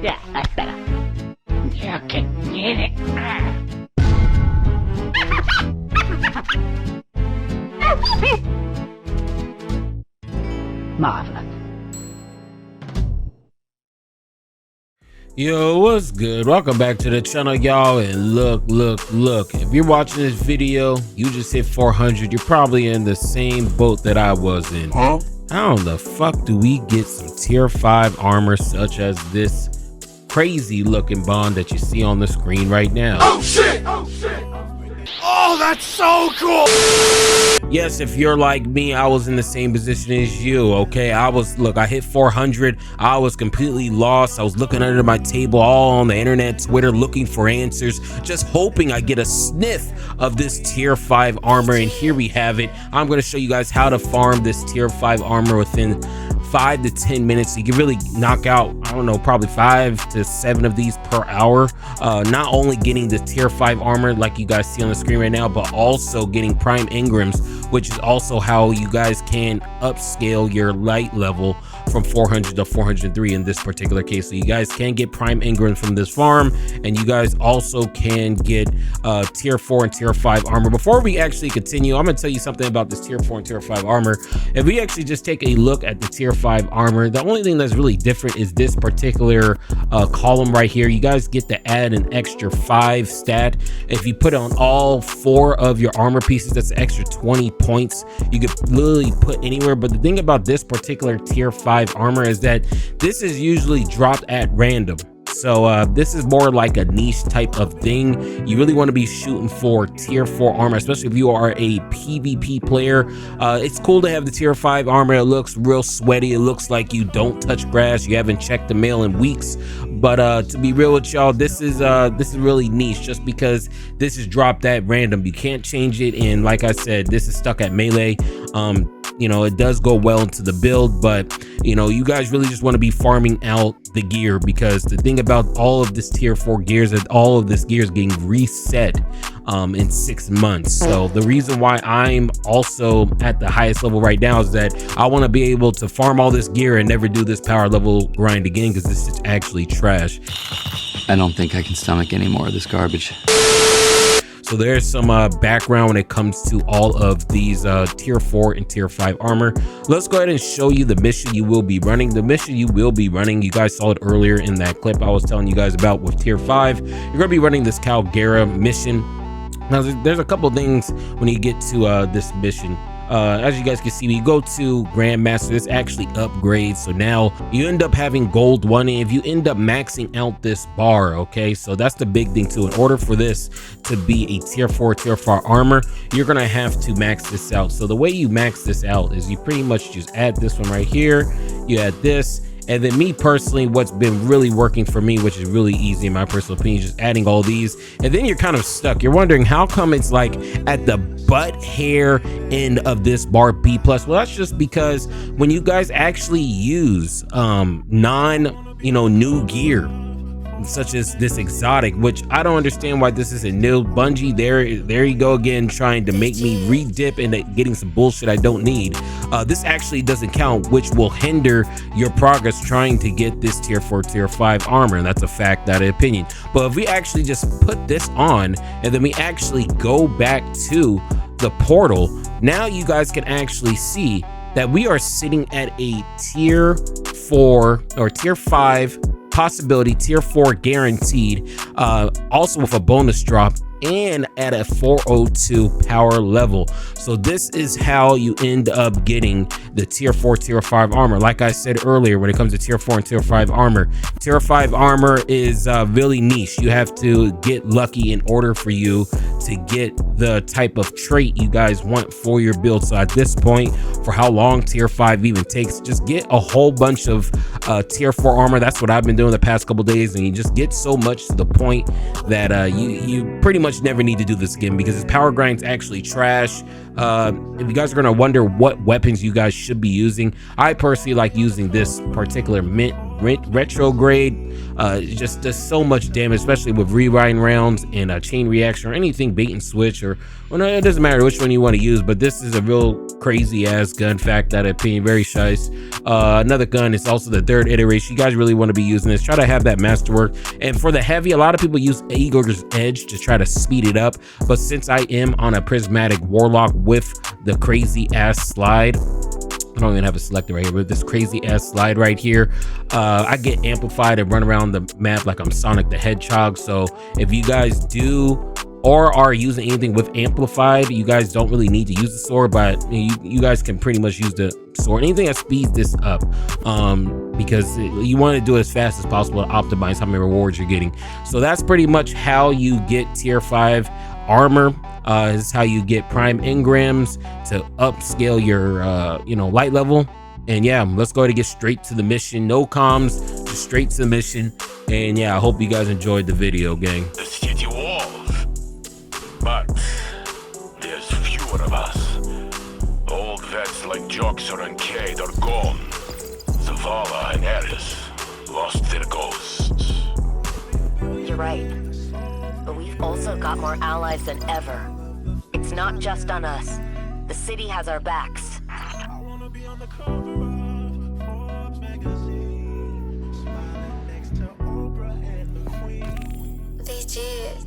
Yeah, that's better. You can get it. Marvelous. Yo, what's good? Welcome back to the channel, y'all. And look, if you're watching this video, you just hit 400. You're probably in the same boat that I was in. How in the fuck do we get some tier 5 armor such as this crazy looking bond that you see on the screen right now? Oh shit! Oh, that's so cool! Yes, if you're like me, I was in the same position as you, okay? I hit 400. I was completely lost. I was looking under my table, all on the internet, Twitter, looking for answers, just hoping I get a sniff of this tier 5 armor. And here we have it. I'm going to show you guys how to farm this tier 5 armor within 5 to 10 minutes. You can really knock out, I don't know, probably 5 to 7 of these per hour. Not only getting the tier 5 armor like you guys see on the screen right now, but also getting prime engrams, which is also how you guys can upscale your light level from 400 to 403 in this particular case. So you guys can get prime engrams from this farm, and you guys also can get tier 4 and tier 5 armor. Before we actually continue, I'm gonna tell you something about this tier 4 and tier 5 armor. If we actually just take a look at the tier 5 armor, the only thing that's really different is this particular column right here. You guys get to add an extra 5 stat. If you put on all 4 of your armor pieces, that's an extra 20 points. You could literally put anywhere. But the thing about this particular tier 5 armor is that this is usually dropped at random. So this is more like a niche type of thing. You really want to be shooting for tier 4 armor, especially if you are a PvP player. It's cool to have the tier 5 armor. It looks real sweaty. It looks like you don't touch grass. You haven't checked the mail in weeks. But to be real with y'all, this is really niche just because this is dropped at random. You can't change it, and like I said, this is stuck at melee. You know, it does go well into the build, but you know, you guys really just want to be farming out the gear, because the thing about all of this tier 4 gears is all of this gear is getting reset in 6 months. So the reason why I'm also at the highest level right now is that I want to be able to farm all this gear and never do this power level grind again, because this is actually trash. I don't think I can stomach any more of this garbage. So there's some background when it comes to all of these tier 4 and tier 5 armor. Let's go ahead and show you the mission you will be running. The mission you will be running, you guys saw it earlier in that clip I was telling you guys about with tier 5. You're going to be running this Caldera mission. Now, there's a couple things when you get to this mission. As you guys can see, when you go to Grandmaster, this actually upgrades. So now you end up having gold 1, and if you end up maxing out this bar, okay, so that's the big thing too. In order for this to be a tier 4 tier 5 armor, you're gonna have to max this out. So the way you max this out is you pretty much just add this one right here, you add this, and then me personally, what's been really working for me, which is really easy in my personal opinion, just adding all these, and then you're kind of stuck. You're wondering how come it's like at the butt hair end of this bar B+. Well, that's just because when you guys actually use new gear, such as this exotic, which I don't understand why this isn't new. Bungie, there you go again, trying to make me re-dip into getting some bullshit I don't need. This actually doesn't count, which will hinder your progress trying to get this tier 4 tier 5 armor, and that's a fact, that opinion. But if we actually just put this on and then we actually go back to the portal, now you guys can actually see that we are sitting at a tier 4 or tier 5 possibility, tier 4 guaranteed, also with a bonus drop, and at a 402 power level. So this is how you end up getting the tier 4 tier 5 armor. Like I said earlier, when it comes to tier 4 and tier 5 armor, tier 5 armor is really niche. You have to get lucky in order for you to get the type of trait you guys want for your build. So at this point, for how long tier 5 even takes, just get a whole bunch of tier 4 armor. That's what I've been doing the past couple days, and you just get so much to the point that you pretty much never need to do this again, because this power grind's actually trash. If you guys are gonna wonder what weapons you guys should be using, I personally like using this particular mint retrograde. Just does so much damage, especially with rewind rounds and chain reaction or anything bait and switch, or well, no, it doesn't matter which one you want to use, but this is a real crazy ass gun. Fact that opinion, very shice. Another gun is also the 3rd iteration. You guys really want to be using this. Try to have that masterwork. And for the heavy, a lot of people use 𝕂𝕠𝕠𝕠 Edge to try to speed it up. But since I am on a prismatic warlock with the crazy ass slide, I don't even have a selector right here, but this crazy ass slide right here, I get amplified and run around the map like I'm Sonic the Hedgehog. So if you guys do or are using anything with amplified, you guys don't really need to use the sword, but you guys can pretty much use the sword, anything that speeds this up, because you want to do it as fast as possible to optimize how many rewards you're getting. So that's pretty much how you get tier 5 armor. This is how you get prime engrams to upscale your light level. And yeah, let's go ahead and get straight to the mission. No comms, just straight to the mission. And yeah, I hope you guys enjoyed the video, gang. The city walls, but there's fewer of us. Old vets like 𝕂𝕠𝕠𝕠 and Cade are gone. Zavala and Eris lost their ghosts. You're right. But we've also got more allies than ever. It's not just on us. The city has our backs. They did.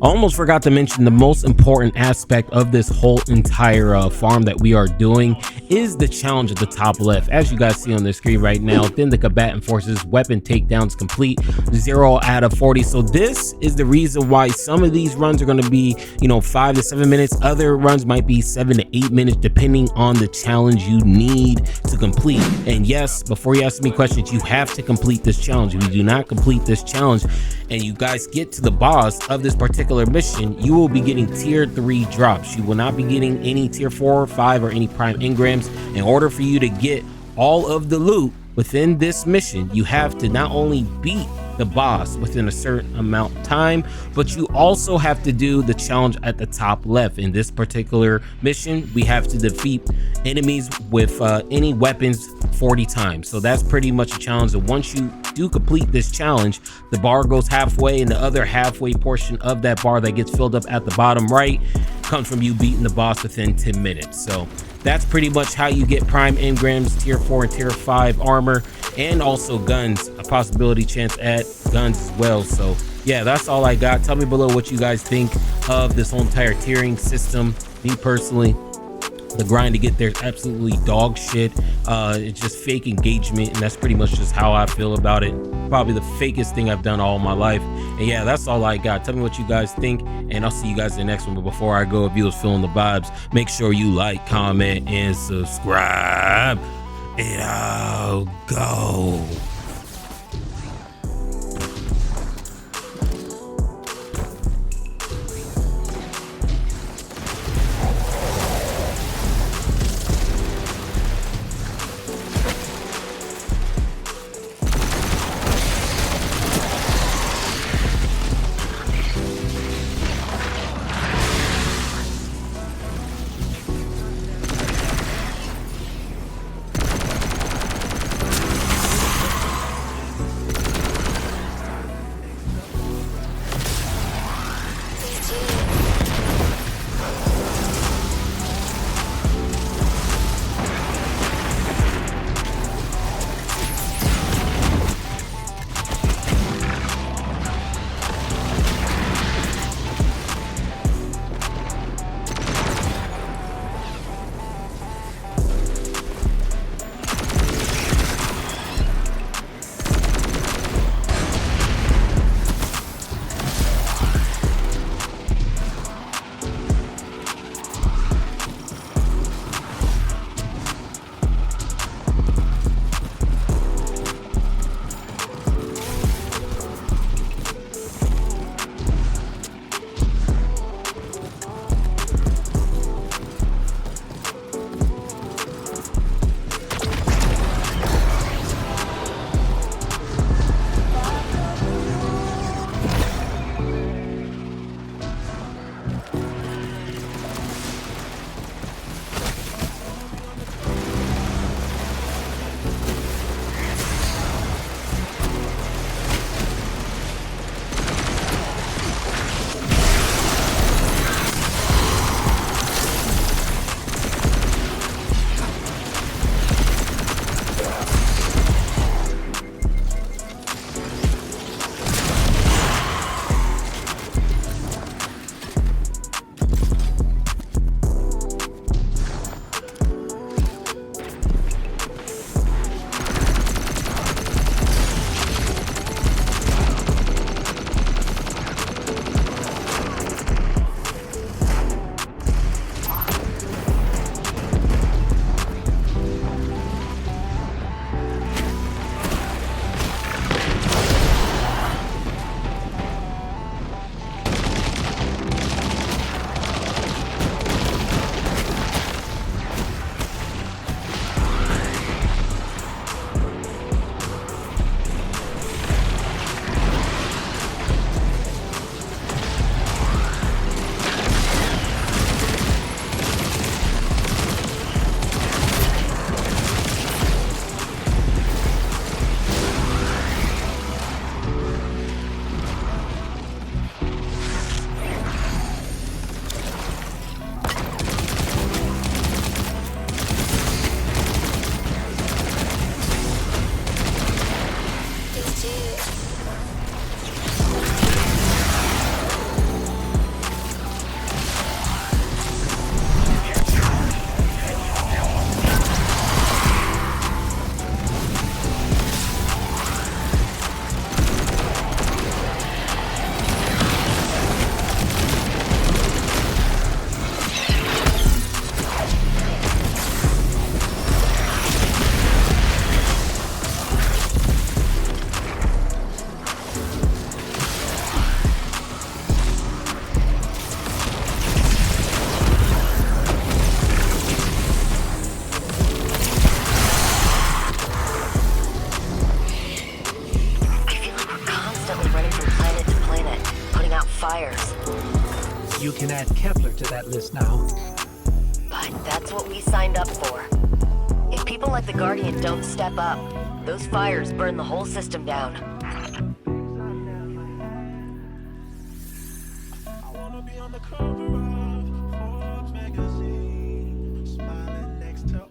I almost forgot to mention the most important aspect of this whole entire farm that we are doing is the challenge at the top left. As you guys see on the screen right now, then the combatant forces weapon takedowns complete 0 out of 40. So this is the reason why some of these runs are going to be 5 to 7 minutes. Other runs might be 7 to 8 minutes depending on the challenge you need to complete. And yes, before you ask me questions, you have to complete this challenge. If you do not complete this challenge and you guys get to the boss of this particular mission, you will be getting tier 3 drops. You will not be getting any tier 4 or 5 or any prime engrams. In order for you to get all of the loot within this mission, you have to not only beat the boss within a certain amount of time, but you also have to do the challenge at the top left. In this particular mission, we have to defeat enemies with any weapons 40 times. So that's pretty much a challenge. And once you do complete this challenge, the bar goes halfway, and the other halfway portion of that bar that gets filled up at the bottom right comes from you beating the boss within 10 minutes. So that's pretty much how you get prime engrams, tier 4 and tier 5 armor, and also guns, a possibility chance at guns as well. So yeah, that's all I got. Tell me below what you guys think of this whole entire tiering system. Me personally, the grind to get there is absolutely dog shit. It's just fake engagement, and that's pretty much just how I feel about it. Probably the fakest thing I've done all my life. And yeah, that's all I got. Tell me what you guys think, and I'll see you guys in the next one. But before I go, if you was feeling the vibes, make sure you like, comment, and subscribe. And I'll go. fires. You can add Kepler to that list now. But that's what we signed up for. If people like the Guardian don't step up, those fires burn the whole system down. I wanna be on the cover of Forbes magazine, smiling next to